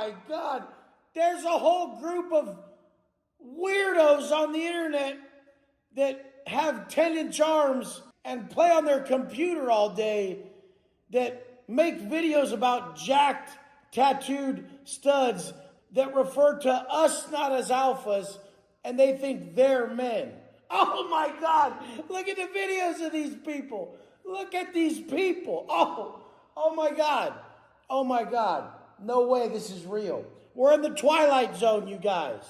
my God. There's a whole group of weirdos on the internet that have 10-inch arms and play on their computer all day that make videos about jacked, tattooed studs that refer to us not as alphas, and they think they're men. Oh my God, look at the videos of these people. Look at these people. Oh my God. Oh my God. No way this is real. We're in the twilight zone, you guys.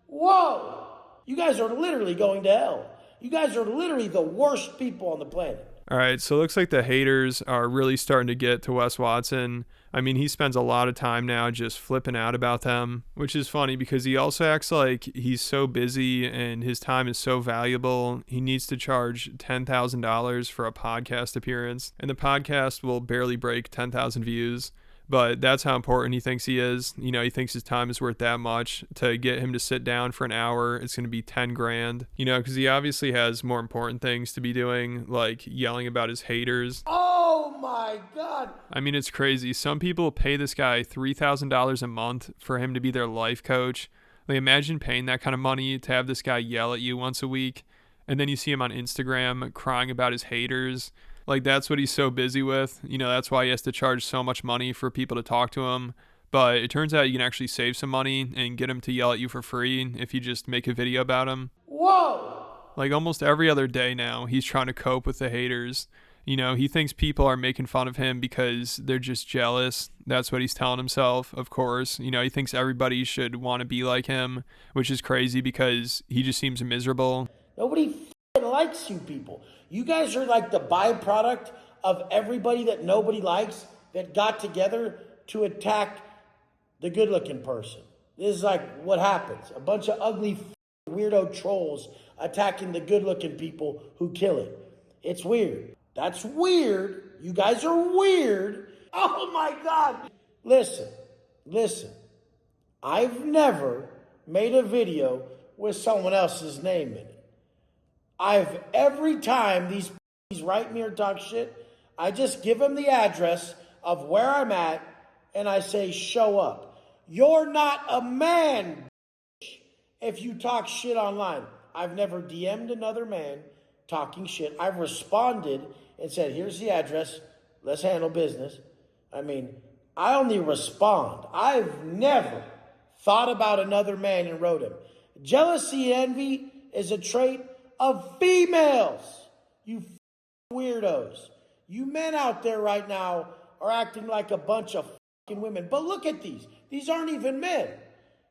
Whoa. You guys are literally going to hell. You guys are literally the worst people on the planet. All right, so it looks like the haters are really starting to get to Wes Watson. I mean, he spends a lot of time now just flipping out about them, which is funny because he also acts like he's so busy and his time is so valuable. He needs to charge $10,000 for a podcast appearance, and the podcast will barely break 10,000 views. But that's how important he thinks he is. You know, he thinks his time is worth that much. To get him to sit down for an hour, it's going to be 10 grand. You know, because he obviously has more important things to be doing, like yelling about his haters. Oh my God. I mean, it's crazy. Some people pay this guy $3,000 a month for him to be their life coach. Like, imagine paying that kind of money to have this guy yell at you once a week. And then you see him on Instagram crying about his haters. Like, that's what he's so busy with. You know, that's why he has to charge so much money for people to talk to him. But it turns out you can actually save some money and get him to yell at you for free if you just make a video about him. Whoa! Like, almost every other day now, he's trying to cope with the haters. You know, he thinks people are making fun of him because they're just jealous. That's what he's telling himself, of course. You know, he thinks everybody should want to be like him, which is crazy because he just seems miserable. Nobody likes you people. You guys are like the byproduct of everybody that nobody likes that got together to attack the good-looking person. This is like what happens. A bunch of ugly weirdo trolls attacking the good-looking people who kill it. It's weird. That's weird. You guys are weird. Oh my God. Listen. I've never made a video with someone else's name in it. Every time these write me or talk shit, I just give them the address of where I'm at and I say, show up. You're not a man if you talk shit online. I've never DM'd another man talking shit. I've responded and said, here's the address. Let's handle business. I mean, I only respond. I've never thought about another man and wrote him. Jealousy and envy is a trait of females, you weirdos. You men out there right now are acting like a bunch of fucking women. But look at these. These aren't even men.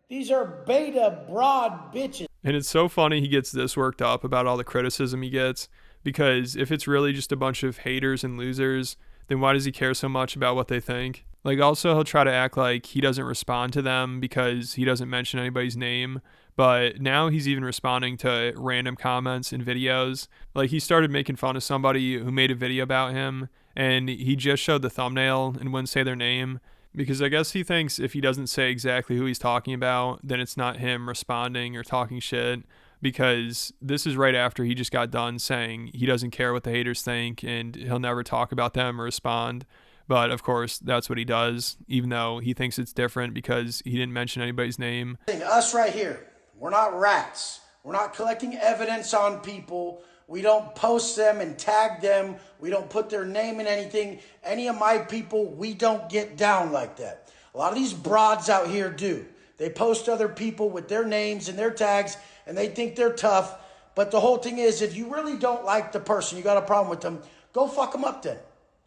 These are beta broad bitches. And it's so funny he gets this worked up about all the criticism he gets, because if it's really just a bunch of haters and losers, then why does he care so much about what they think? Like, also, he'll try to act like he doesn't respond to them because he doesn't mention anybody's name. But now he's even responding to random comments in videos. Like, he started making fun of somebody who made a video about him, and he just showed the thumbnail and wouldn't say their name, because I guess he thinks if he doesn't say exactly who he's talking about, then it's not him responding or talking shit, because this is right after he just got done saying he doesn't care what the haters think and he'll never talk about them or respond. But of course, that's what he does, even though he thinks it's different because he didn't mention anybody's name. Us right here. We're not rats. We're not collecting evidence on people. We don't post them and tag them. We don't put their name in anything. Any of my people, we don't get down like that. A lot of these broads out here do. They post other people with their names and their tags, and they think they're tough. But the whole thing is, if you really don't like the person, you got a problem with them, go fuck them up then.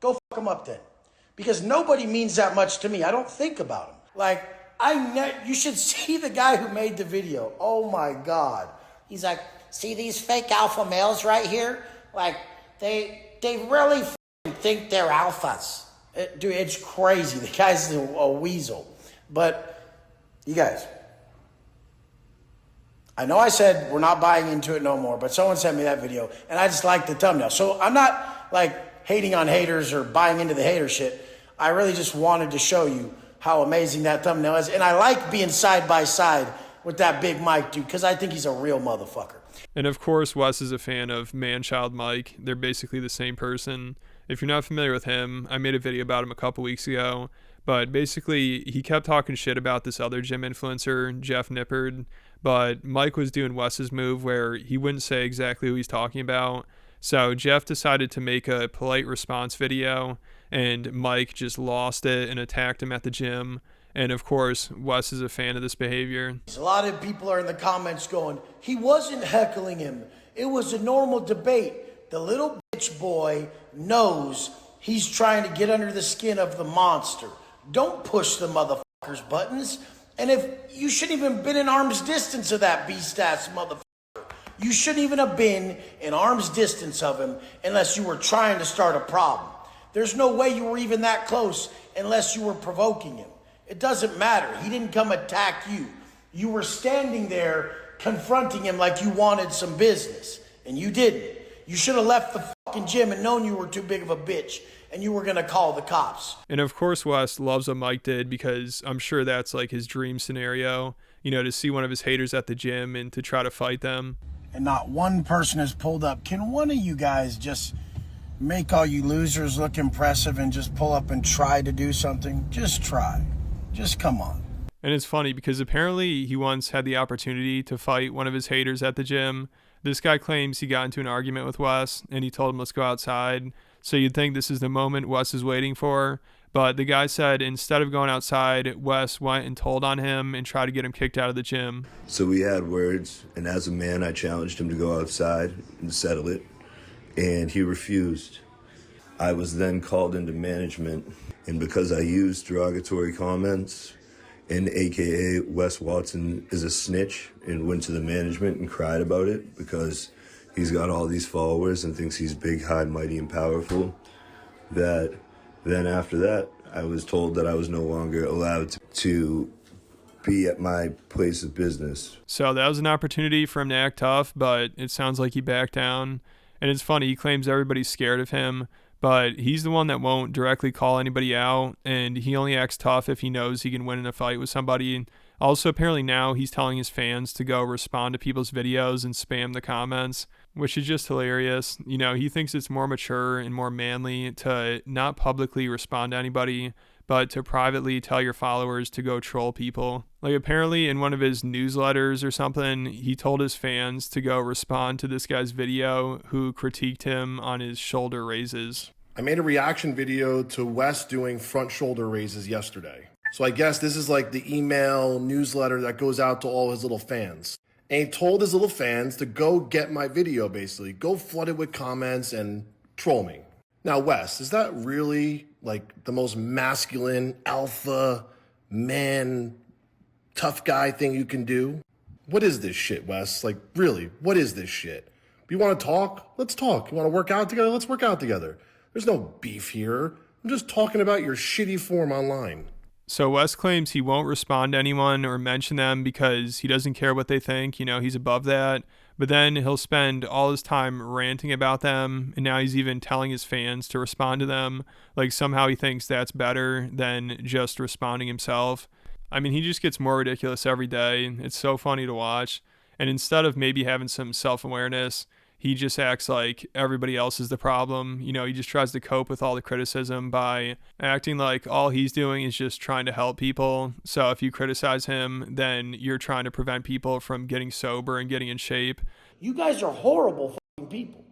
Go fuck them up then. Because nobody means that much to me. I don't think about them. Like, you should see the guy who made the video. Oh my God. He's like, see these fake alpha males right here? Like, they really think they're alphas. Dude, it's crazy. The guy's a weasel. But, you guys, I know I said we're not buying into it no more, but someone sent me that video, and I just like the thumbnail. So I'm not, like, hating on haters or buying into the hater shit. I really just wanted to show you how amazing that thumbnail is. And I like being side by side with that big Mike dude, because I think he's a real motherfucker. And of course, Wes is a fan of Man-Child Mike. They're basically the same person. If you're not familiar with him, I made a video about him a couple weeks ago, But basically, he kept talking shit about this other gym influencer, Jeff Nippard. But Mike was doing Wes's move where he wouldn't say exactly who he's talking about. So Jeff decided to make a polite response video, and Mike just lost it and attacked him at the gym. And of course, Wes is a fan of this behavior. A lot of people are in the comments going, he wasn't heckling him. It was a normal debate. The little bitch boy knows he's trying to get under the skin of the monster. Don't push the motherfucker's buttons. And if you shouldn't even been in arm's distance of that beast-ass motherfucker. You shouldn't even have been in arm's distance of him unless you were trying to start a problem. There's no way you were even that close unless you were provoking him. It doesn't matter. He didn't come attack you. You were standing there confronting him like you wanted some business, and you didn't. You should have left the fucking gym and known you were too big of a bitch, and you were going to call the cops. And of course, Wes loves what Mike did because I'm sure that's like his dream scenario, to see one of his haters at the gym and to try to fight them. And not one person has pulled up. Can one of you guys just make all you losers look impressive and just pull up and try to do something? Just try. Just come on. And it's funny because apparently he once had the opportunity to fight one of his haters at the gym. This guy claims he got into an argument with Wes and he told him, let's go outside. So you'd think this is the moment Wes is waiting for. But the guy said instead of going outside, Wes went and told on him and tried to get him kicked out of the gym. So we had words, and as a man, I challenged him to go outside and settle it, and he refused. I was then called into management, and because I used derogatory comments, and AKA Wes Watson is a snitch, and went to the management and cried about it because he's got all these followers and thinks he's big, high, mighty, and powerful, that then after that, I was told that I was no longer allowed to be at my place of business. So that was an opportunity for him to act tough, but it sounds like he backed down. And it's funny, he claims everybody's scared of him, but he's the one that won't directly call anybody out, and he only acts tough if he knows he can win in a fight with somebody. Also, apparently now he's telling his fans to go respond to people's videos and spam the comments, which is just hilarious. He thinks it's more mature and more manly to not publicly respond to anybody, but to privately tell your followers to go troll people. Like apparently in one of his newsletters or something, he told his fans to go respond to this guy's video who critiqued him on his shoulder raises. I made a reaction video to Wes doing front shoulder raises yesterday. So I guess this is like the email newsletter that goes out to all his little fans. And he told his little fans to go get my video, basically. Go flood it with comments and troll me. Now, Wes, is that really like the most masculine, alpha, man, tough guy thing you can do? What is this shit, Wes? Like, really, what is this shit? You want to talk? Let's talk. You want to work out together? Let's work out together. There's no beef here. I'm just talking about your shitty form online. So Wes claims he won't respond to anyone or mention them because he doesn't care what they think. He's above that. But then he'll spend all his time ranting about them, and now he's even telling his fans to respond to them. Like somehow he thinks that's better than just responding himself. I mean, he just gets more ridiculous every day. It's so funny to watch. And instead of maybe having some self-awareness, he just acts like everybody else is the problem. He just tries to cope with all the criticism by acting like all he's doing is just trying to help people. So if you criticize him, then you're trying to prevent people from getting sober and getting in shape. You guys are horrible fucking people.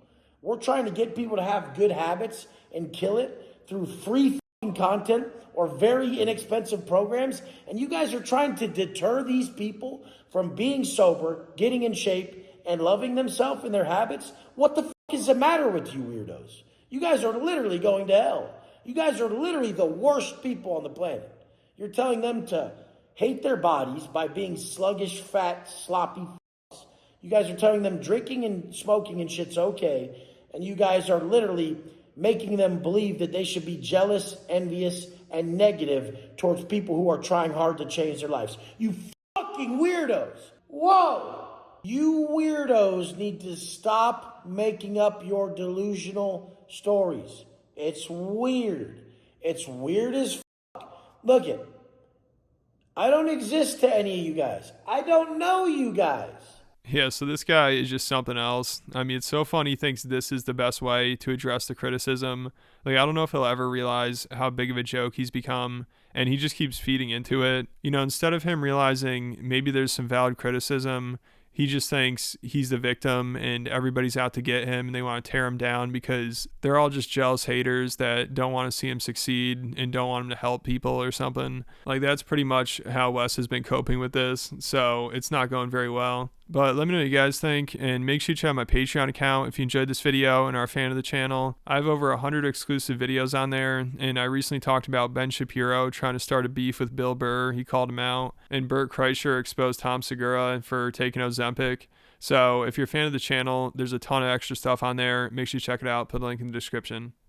We're trying to get people to have good habits and kill it through free fucking content or very inexpensive programs. And you guys are trying to deter these people from being sober, getting in shape, and loving themselves and their habits. What the fuck is the matter with you weirdos? You guys are literally going to hell. You guys are literally the worst people on the planet. You're telling them to hate their bodies by being sluggish, fat, sloppy f***s. You guys are telling them drinking and smoking and shit's okay. And you guys are literally making them believe that they should be jealous, envious, and negative towards people who are trying hard to change their lives. You fucking weirdos. Whoa. You weirdos need to stop making up your delusional stories. It's weird. It's weird as fuck. Look it. I don't exist to any of you guys. I don't know you guys. Yeah, so this guy is just something else. I mean, it's so funny he thinks this is the best way to address the criticism. Like, I don't know if he'll ever realize how big of a joke he's become and he just keeps feeding into it. You know, instead of him realizing maybe there's some valid criticism, he just thinks he's the victim and everybody's out to get him and they want to tear him down because they're all just jealous haters that don't want to see him succeed and don't want him to help people or something. Like, that's pretty much how Wes has been coping with this, so it's not going very well. But let me know what you guys think, and make sure you check out my Patreon account if you enjoyed this video and are a fan of the channel. I have over 100 exclusive videos on there, and I recently talked about Ben Shapiro trying to start a beef with Bill Burr. He called him out, and Burt Kreischer exposed Tom Segura for taking Ozempic. So if you're a fan of the channel, there's a ton of extra stuff on there. Make sure you check it out. Put a link in the description.